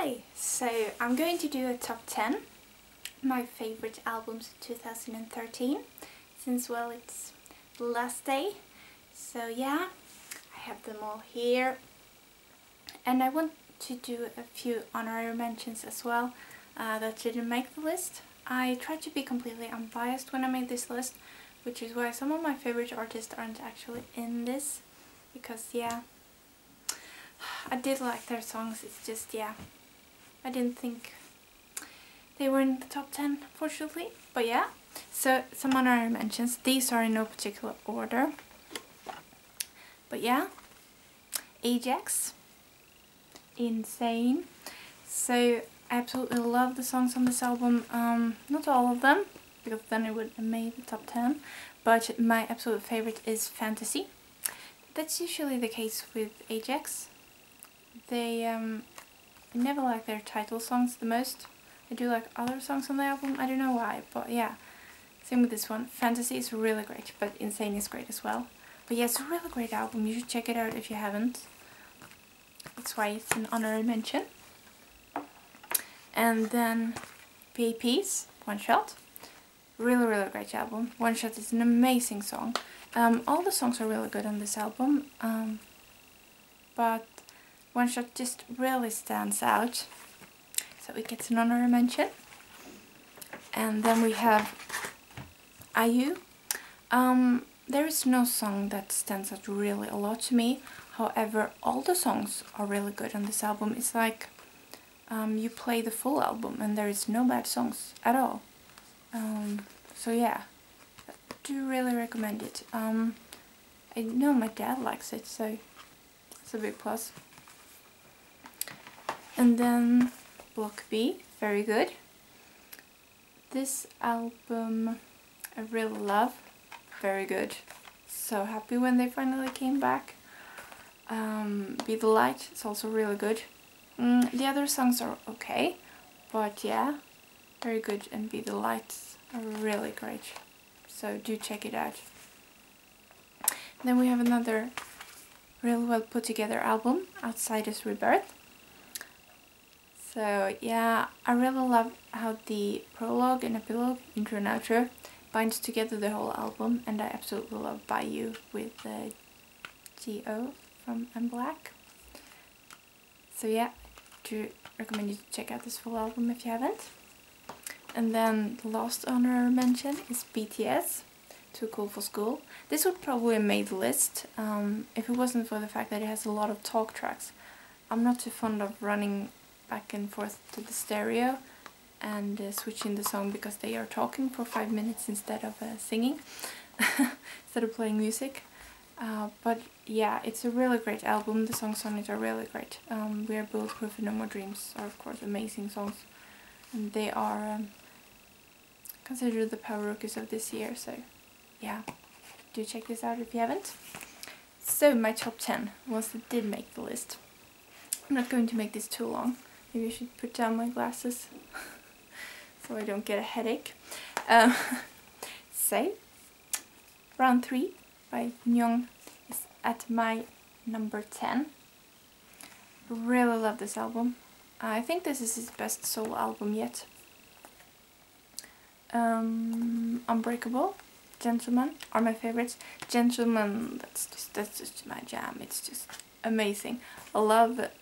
Hi! So I'm going to do a top 10, my favorite albums of 2013, since well it's the last day. So yeah, I have them all here. And I want to do a few honorary mentions as well that didn't make the list. I tried to be completely unbiased when I made this list, which is why some of my favorite artists aren't actually in this, because yeah, I did like their songs, it's just yeah, I didn't think they were in the top 10 fortunately, but yeah. So some honorary mentions, these are in no particular order, but yeah. Ajax, Insane. So I absolutely love the songs on this album, not all of them, because then it would have made the top 10, but my absolute favorite is Fantasy. That's usually the case with Ajax. They never like their title songs the most. I do like other songs on the album, I don't know why, but yeah. Same with this one. Fantasy is really great, but Insane is great as well. But yeah, it's a really great album, you should check it out if you haven't. That's why it's an honorary mention. And then PAP's One Shot. Really, really great album. One Shot is an amazing song. All the songs are really good on this album, but One Shot just really stands out. So it gets an honorary mention. And then we have IU. There is no song that stands out really a lot to me. However, all the songs are really good on this album. It's like you play the full album and there is no bad songs at all. So yeah, I do really recommend it. I know my dad likes it, so it's a big plus. And then Block B, very good. This album I really love, very good. So happy when they finally came back. Be the Light, it's also really good. The other songs are okay, but yeah, very good, and Be the Lights are really great. So do check it out. Then we have another really well put together album, Outsider's Rebirth. So yeah, I really love how the prologue and epilogue, intro and outro, binds together the whole album, and I absolutely love By You with the G.O. from I'm Black. So yeah, do recommend you to check out this full album if you haven't. And then the last honorary mention is BTS, Too Cool for School. This would probably have made the list if it wasn't for the fact that it has a lot of talk tracks. I'm not too fond of running back and forth to the stereo and switching the song because they are talking for 5 minutes instead of singing, instead of playing music. But yeah, it's a really great album. The songs on it are really great. We Are Bulletproof and No More Dreams are of course amazing songs, and they are considered the power rookies of this year, so yeah, do check this out if you haven't. So my top 10 ones that did make the list. I'm not going to make this too long. Maybe I should put down my glasses so I don't get a headache. So Round 3 by Young is at my number 10. Really love this album. I think this is his best solo album yet. Unbreakable, Gentleman are my favorites. Gentleman, that's just my jam. It's just amazing. I love it.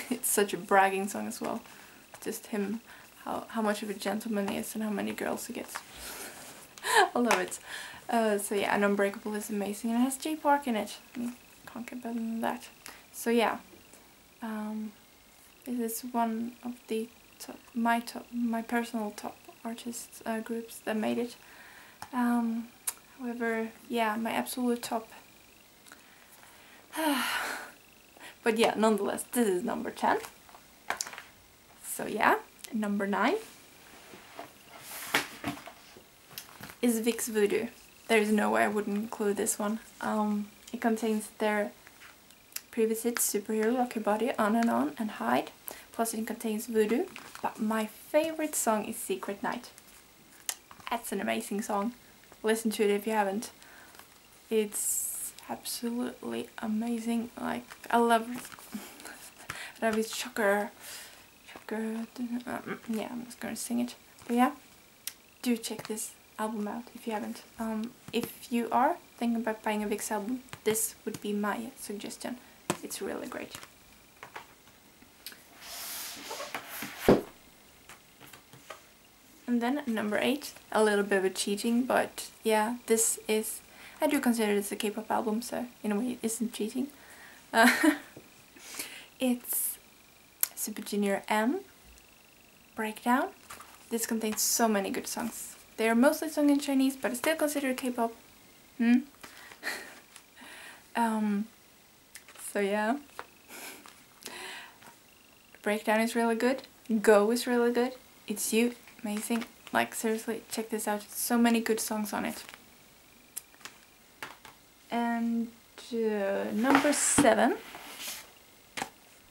It's such a bragging song as well. Just him, how much of a gentleman he is and how many girls he gets. I love it. So yeah, and Unbreakable is amazing, and it has Jay Park in it. Can't get better than that. So yeah, this is one of the my personal top artists groups that made it. However, yeah, my absolute top. But yeah, nonetheless, this is number 10. So yeah, number 9 is Vic's Voodoo. There is no way I wouldn't include this one. It contains their previous hits, Superhero, Rock Your Body, On, and Hide. Plus it contains Voodoo. But my favorite song is Secret Night. That's an amazing song. Listen to it if you haven't. It's absolutely amazing. Like, I love David Shocker. Yeah, I'm just gonna sing it. But yeah, do check this album out if you haven't. If you are thinking about buying a VIX album, this would be my suggestion. It's really great. And then number 8, a little bit of a cheating, but yeah, this is, I do consider this a K-pop album, so in a way it isn't cheating. It's Super Junior M, Breakdown. This contains so many good songs. They are mostly sung in Chinese, but I still consider it K-pop. So yeah. Breakdown is really good. Go is really good. It's You, amazing. Like seriously, check this out. So many good songs on it. And number 7.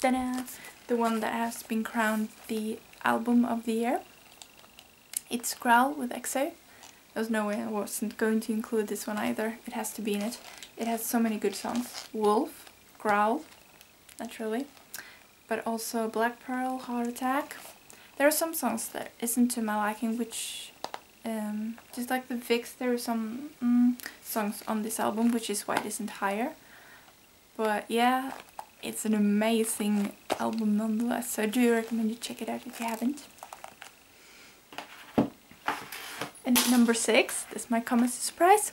Ta-da! The one that has been crowned the album of the year. It's Growl with EXO. There's no way I wasn't going to include this one either. It has to be in it. It has so many good songs. Wolf, Growl, naturally. But also Black Pearl, Heart Attack. There are some songs that isn't to my liking, which, just like the VIX, there are some songs on this album, which is why it isn't higher. But yeah, it's an amazing album nonetheless, so I do recommend you check it out if you haven't. And number 6, this might come as a surprise,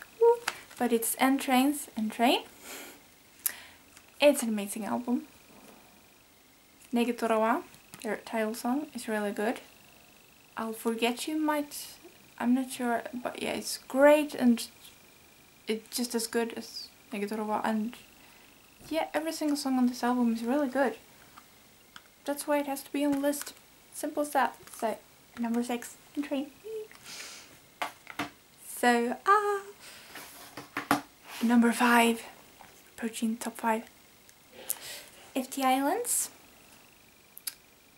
but it's Entrain's Entrain. It's an amazing album. Negetorawa, their title song, is really good. I'll Forget You might, I'm not sure, but yeah, it's great and it's just as good as Negetorawa, and yeah, every single song on this album is really good. That's why it has to be on the list. Simple as that. So, number 6, Entrain. So, number 5, approaching top 5. FT Islands.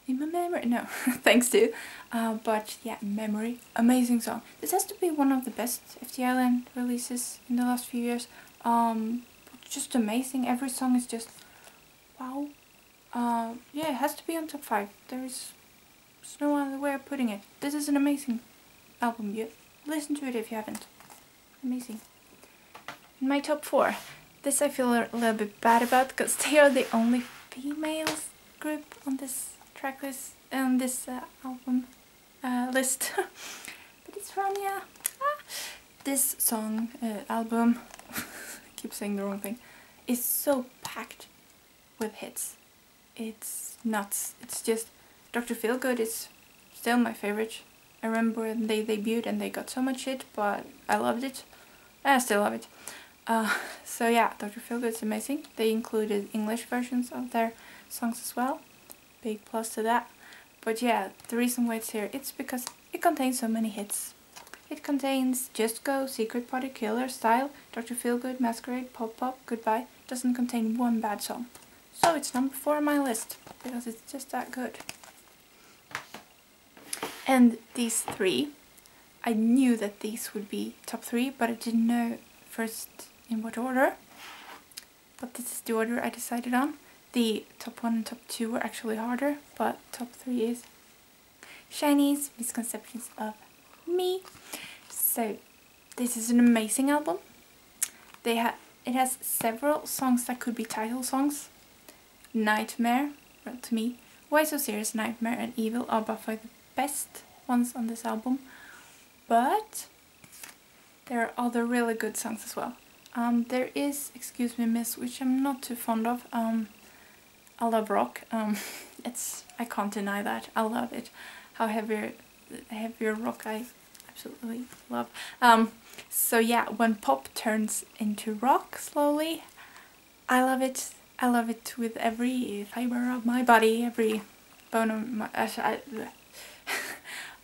In my memory, no, thanks to, but yeah, Memory, amazing song. This has to be one of the best FT Island releases in the last few years. Just amazing. Every song is just wow. Yeah, it has to be on top 5. There's no other way of putting it. This is an amazing album. You listen to it if you haven't. Amazing. In my top 4, this I feel a little bit bad about because they are the only females group on this track list, on this album list. But it's from, yeah, this song, album, I keep saying the wrong thing, is so packed with hits. It's nuts. It's just, Dr. Feelgood is still my favorite. I remember when they debuted and they got so much hit, but I loved it. I still love it. So yeah, Dr. Feelgood is amazing. They included English versions of their songs as well. Big plus to that. But yeah, the reason why it's here, it's because it contains so many hits. It contains Just Go, Secret Party, Killer, Style, Dr. Feelgood, Masquerade, Pop Pop, Goodbye. It doesn't contain one bad song. So it's number 4 on my list, because it's just that good. And these 3, I knew that these would be top 3, but I didn't know first in what order. But this is the order I decided on. The top 1 and top 2 were actually harder, but top 3 is SHINee's Misconceptions of Me. So this is an amazing album. It has several songs that could be title songs. Nightmare, well, to me, Why So Serious, Nightmare and Evil are by far the best ones on this album. But there are other really good songs as well. There is Excuse Me Miss, which I'm not too fond of. I love rock. I can't deny that. I love it. How heavier rock I absolutely love. So yeah, when pop turns into rock slowly, I love it. I love it with every fiber of my body, every bone of my...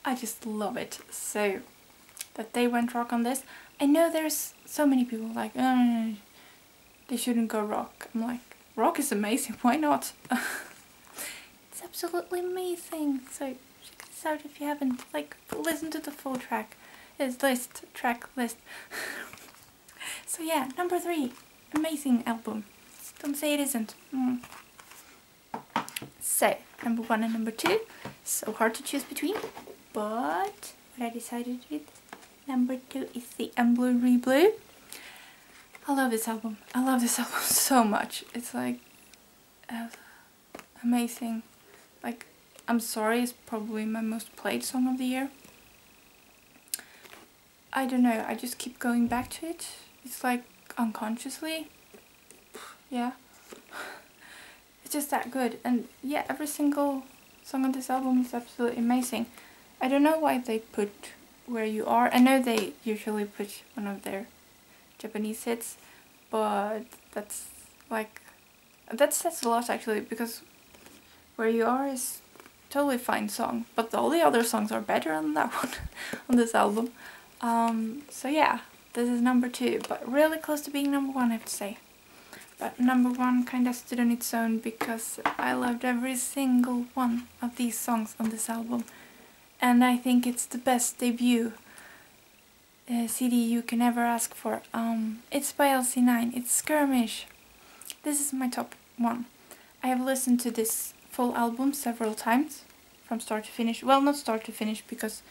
I just love it. So that they went rock on this. I know there's so many people like, oh, they shouldn't go rock. I'm like, rock is amazing, why not? It's absolutely amazing. So check this out if you haven't. Like, listen to the full track list. So yeah, number 3, amazing album. Don't say it isn't. So, number 1 and number 2, so hard to choose between, but what I decided with number 2 is the Blue Blue. I love this album. I love this album so much. It's like amazing. Like, I'm Sorry is probably my most played song of the year. I don't know, I just keep going back to it. It's like unconsciously. Yeah. It's just that good. And yeah, every single song on this album is absolutely amazing. I don't know why they put Where You Are. I know they usually put one of their Japanese hits, but that's like, that says a lot actually, because Where You Are is a totally fine song, but all the other songs are better than that one on this album. So yeah, this is number 2, but really close to being number 1, I have to say. But number 1 kind of stood on its own because I loved every single one of these songs on this album. And I think it's the best debut CD you can ever ask for. It's by LC9, it's Skirmish. This is my top 1. I have listened to this full album several times, from start to finish. Well, not start to finish, because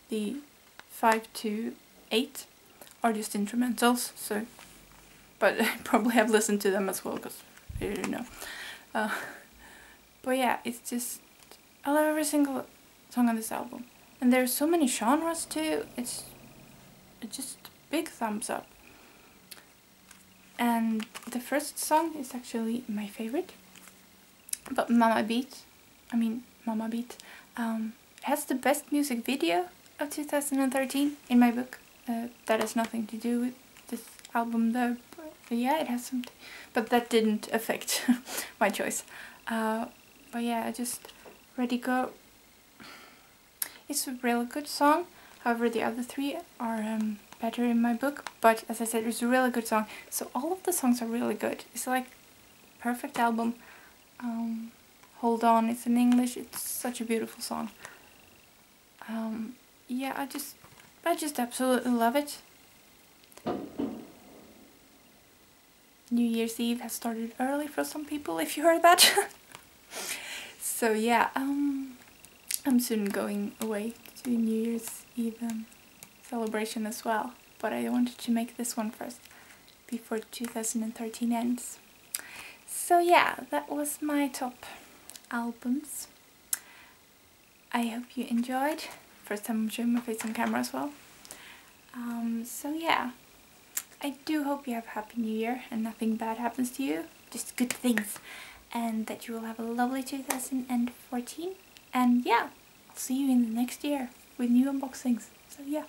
the 5 to 8 are just instrumentals, so, but I probably have listened to them as well, because I don't know. But yeah, it's just, I love every single song on this album. And there's so many genres too, it's just big thumbs up. And the first song is actually my favorite, but Mama Beat has the best music video of 2013 in my book. That has nothing to do with this album though, but yeah, it has something, but that didn't affect my choice. But yeah, I just Ready Go. It's a really good song, however the other 3 are better in my book, but as I said, it's a really good song, so all of the songs are really good. It's like perfect album. Hold On, it's in English, it's such a beautiful song. Yeah, I just absolutely love it. New Year's Eve has started early for some people, if you heard that. So yeah, I'm soon going away to New Year's Eve celebration as well, but I wanted to make this one first, before 2013 ends. So yeah, that was my top albums. I hope you enjoyed. First time I'm showing my face on camera as well. So yeah, I do hope you have a happy new year and nothing bad happens to you, just good things, and that you will have a lovely 2014. And yeah, I'll see you in the next year with new unboxings. So yeah.